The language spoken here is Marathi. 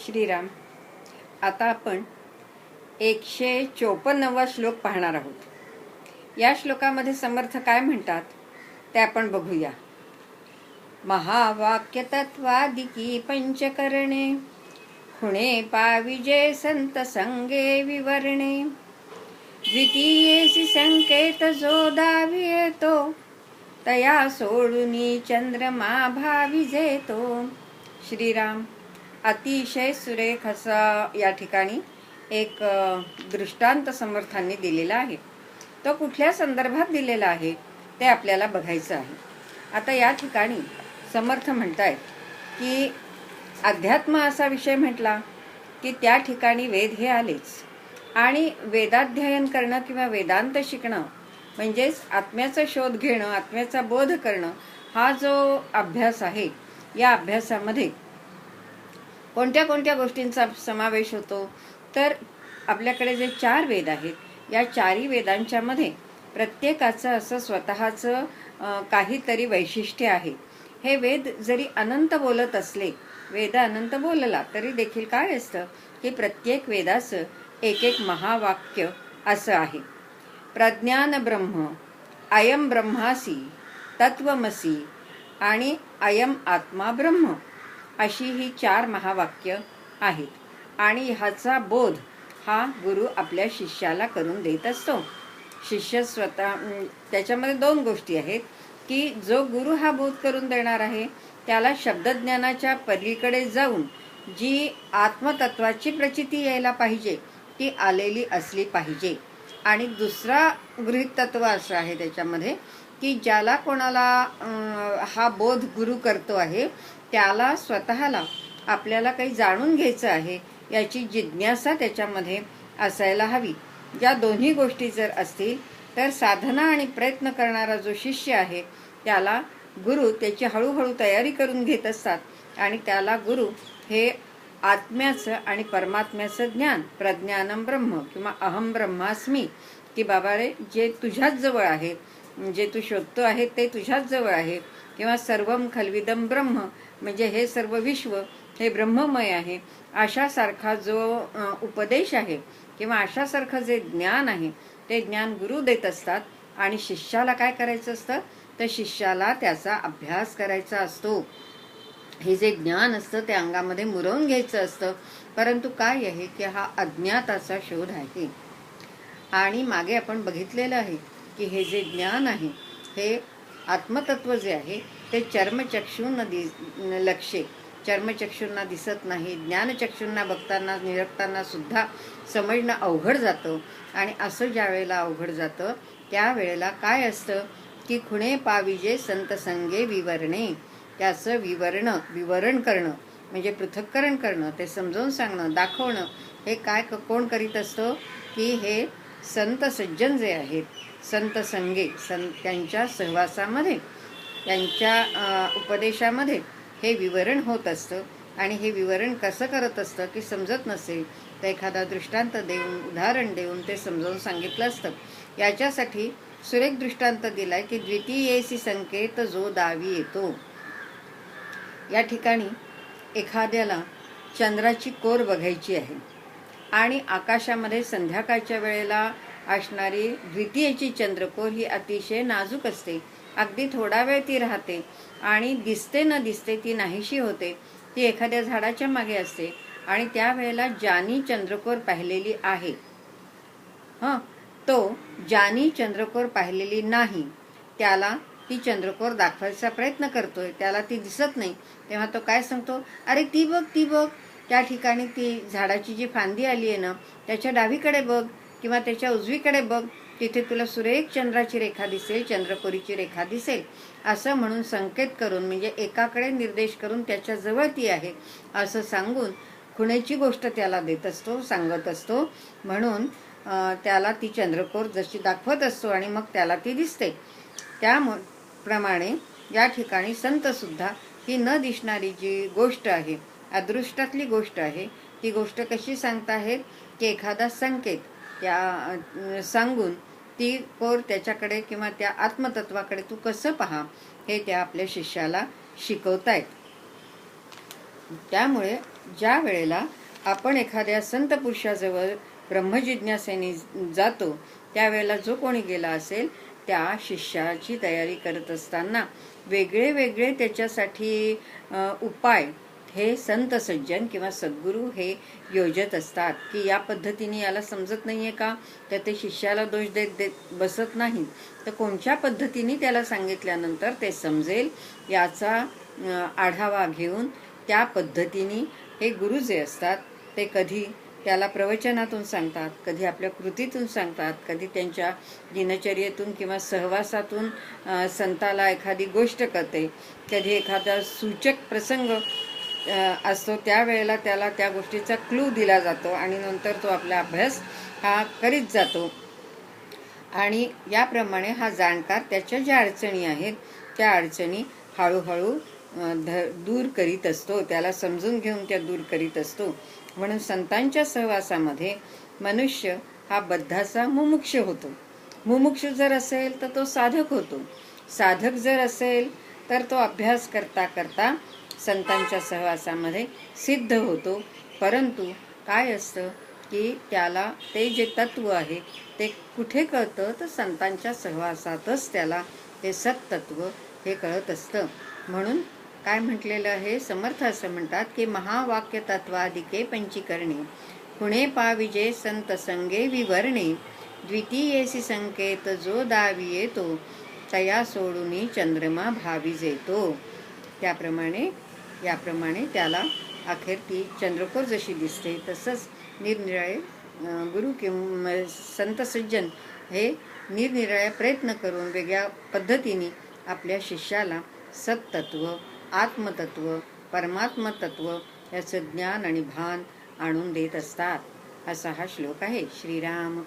श्रीराम. आता आपण 154वा श्लोक पाहणार आहोत. या श्लोकामध्ये समर्थ काय म्हणतात ते आपण बघूया. महावाक्य तत्वादिकी पंचकरणे खुणे पाविजे संत संगे विवरणे द्वितीयेसी संकेत जो दावी येतो तया सोडुनी चंद्रमा भाविजेतो. श्रीराम. अतिशय सुरेख असा या ठिकाणी एक दृष्टांत समर्थांनी दिलेला आहे. तो कुठल्या संदर्भात दिलेला आहे ते आपल्याला बघायचं आहे. आता या ठिकाणी समर्थ म्हणतायत की अध्यात्म असा विषय म्हटला की त्या ठिकाणी वेद हे आलेच, आणि वेदाध्ययन करणं किंवा वेदांत शिकणं म्हणजेच आत्म्याचा शोध घेणं, आत्म्याचा बोध करणं हा जो अभ्यास आहे, या अभ्यासामध्ये कोणत्या कोणत्या गोष्टींचा समावेश होतो. तर आपल्याकडे जे 4 वेद आहेत, या 4ही वेदांच्या मध्ये प्रत्येकाचं असं स्वतःचं काहीतरी वैशिष्ट्य आहे. हे वेद जरी अनंत बोलत असले, वेद अनंत बोलला तरी देखील काय असतं की प्रत्येक वेदाचं एक एक महावाक्य असं आहे. प्रज्ञान ब्रह्म, अयम ब्रह्मासी, तत्वमसी आणि अयम आत्मा ब्रह्म अशी ही 4 महावाक्य आहेत. आणि ह्याचा बोध हा गुरु आपल्या शिष्याला करून देत असतो. शिष्य स्वतः त्याच्यामध्ये 2 गोष्टी आहेत की जो गुरु हा बोध करून देणार आहे त्याला शब्दज्ञानाच्या पलीकडे जाऊन जी आत्मतत्वाची प्रचिती यायला पाहिजे ती आलेली असली पाहिजे. आणि दुसरा गृहीत तत्व असं आहे त्याच्यामध्ये की ज्याला कोणाला हा बोध गुरु करतो आहे त्याला स्वतःला आपल्याला काही जाणून घ्यायचं आहे याची जिज्ञासा त्याच्यामध्ये असायला हवी. या दोन्ही गोष्टी जर असतील तर साधना आणि प्रयत्न करणारा जो शिष्य आहे त्याला गुरु त्याची हळूहळू तयारी करून घेत असतात. आणि त्याला गुरु हे आत्म्याचं आणि परमात्म्याचं ज्ञान, प्रज्ञानम ब्रह्म किंवा अहम ब्रह्मास्मी, की बाबा रे जे तुझ्याच जवळ आहे, जे तू शोधतो आहे ते तुझ्याच जवळ आहे, किंवा सर्वम खल्विदम ब्रह्म म्हणजे हे सर्व विश्व हे ब्रह्ममय आहे, अशासारखा जो उपदेश आहे किंवा अशासारखं जे ज्ञान आहे ते ज्ञान गुरु देत असतात. आणि शिष्याला काय करायचं असतं तर शिष्याला त्याचा अभ्यास करायचा असतो. हे जे ज्ञान असतं ते अंगामध्ये मुरवून घ्यायचं असतं. परंतु काय आहे की हा अज्ञाताचा शोध आहे. आणि मागे आपण बघितलेलं आहे की हे जे ज्ञान आहे हे आत्मतत्व जे आहे ते चर्मचक्षूंना लक्षे, चर्मचक्षूंना दिसत नाही. ज्ञानचक्षूंना बघताना निरखताना सुद्धा समजणं अवघड जातं. आणि असं ज्या वेळेला अवघड जातं त्यावेळेला काय असतं की खुणे पाविजे संत संगे विवरणे. त्याचं विवरण करणं म्हणजे पृथक्करण करणं, ते समजावून सांगणं, दाखवणं हे काय कोण करीत असतो की हे संत सज्जन जे आहेत, संत संगे, त्यांच्या सहवासामध्ये, त्यांच्या उपदेशामध्ये हे विवरण होत असतं. आणि हे विवरण कसं करत असतं की समजत नसेल तर एखादा दृष्टांत देऊन, उदाहरण देऊन ते समजावून सांगितलं असतं. याच्यासाठी सुरेख दृष्टांत दिलाय की द्वितीयेसी संकेत जो दावी येतो. या ठिकाणी एखाद्याला चंद्राची कोर बघायची आहे आणि आकाशामध्ये संध्याकाळच्या वेळेला असणारी द्वितीयेची चंद्रकोर ही अतिशय नाजूक असते. अगदी थोडा वेळ ती राहते आणि दिसते न दिसते ती नाहीशी होते. ती एखाद्या झाडाच्या मागे असते आणि त्यावेळेला ज्यानी चंद्रकोर पाहिलेली आहे, तो ज्यानी चंद्रकोर पाहिलेली नाही त्याला ती चंद्रकोर दाखवायचा प्रयत्न करतोय, त्याला ती दिसत नाही. तेव्हा तो काय सांगतो, अरे ती बघ, ती बघ, त्या ठिकाणी ती झाडाची जी फांदी आली आहे ना त्याच्या डावीकडे बघ किंवा त्याच्या उजवीकडे बघ, तिथे तुला सुरेख चंद्राची रेखा दिसेल, चंद्रकोरीची रेखा दिसेल, असं म्हणून संकेत करून म्हणजे एकाकडे निर्देश करून त्याच्या जवळ ती आहे असं सांगून खुणेची गोष्ट त्याला देत असतो, सांगत असतो. म्हणून त्याला ती चंद्रकोर जशी दाखवत असतो आणि मग त्याला ती दिसते. त्याप्रमाणे या ठिकाणी संत सुद्धा ही न दिसणारी जी गोष्ट आहे, अदृष्टातली गोष्ट आहे, ती गोष्ट कशी सांगताहेत की एखादा संकेत त्या सांगून ती कोर त्याच्याकडे किंवा त्या आत्मतत्वाकडे तू कसं पहा हे त्या आपल्या शिष्याला शिकवतायत. त्यामुळे ज्या वेळेला आपण एखाद्या संत पुरुषाजवळ ब्रह्मजिज्ञासेने जातो त्यावेळेला जो कोणी गेला असेल त्या शिष्याची तयारी करत असताना वेगळे वेगळे त्याच्यासाठी उपाय हे संत सज्जन किंवा सद्गुरू हे योजत असतात की या पद्धतीने याला समजत नाहीये का, तर ते शिष्याला दोष देत बसत नाही, तर कोणत्या पद्धतीने त्याला सांगितल्यानंतर ते समजेल याचा आढावा घेऊन त्या पद्धतीने हे गुरु जे असतात ते कधी त्याला प्रवचनातून सांगतात, कधी आपल्या कृतीतून सांगतात, कधी त्यांच्या दिनचर्येतून किंवा सहवासातून संताला एखादी गोष्ट कळते, कधी एखादा सूचक प्रसंग असतो त्यावेळेला त्याला त्या गोष्टीचा क्लू दिला जातो आणि नंतर तो आपला अभ्यास हा करीत जातो. आणि याप्रमाणे हा जाणकार त्याच्या ज्या अडचणी आहेत त्या अडचणी हळूहळू दूर करीत असतो, त्याला समजून घेऊन त्या दूर करीत असतो. म्हणून संतांच्या सहवासामध्ये मनुष्य हा बद्धाचा मुमुक्ष होतो. मुमुक्ष जर असेल तर तो साधक होतो. साधक जर असेल तर तो अभ्यास करता करता संतांच्या सहवासामध्ये सिद्ध होतो. परंतु काय असतं की त्याला ते जे तत्व आहे ते कुठे कळतं, तर संतांच्या सहवासातच त्याला ते सत्तत्व हे कळत असतं. म्हणून काय म्हटलेलं आहे, समर्थ असं म्हणतात की महावाक्य तत्वादिके पंचीकरणे पुणे पाविजे संत संगे विवरणे द्वितीयेसी संकेत जो दावी येतो तया सोडून चंद्रमा भावी जेतो. याप्रमाणे त्याला अखेर ती चंद्रकोर जशी दिसते तसंच निरनिराळे गुरु किंवा संत सज्जन हे निरनिराळे प्रयत्न करून वेगळ्या पद्धतीने आपल्या शिष्याला सत्तत्व, आत्मतत्व, परमात्मतत्व याचं ज्ञान आणि भान आणून देत असतात. असा हा श्लोक आहे. श्रीराम.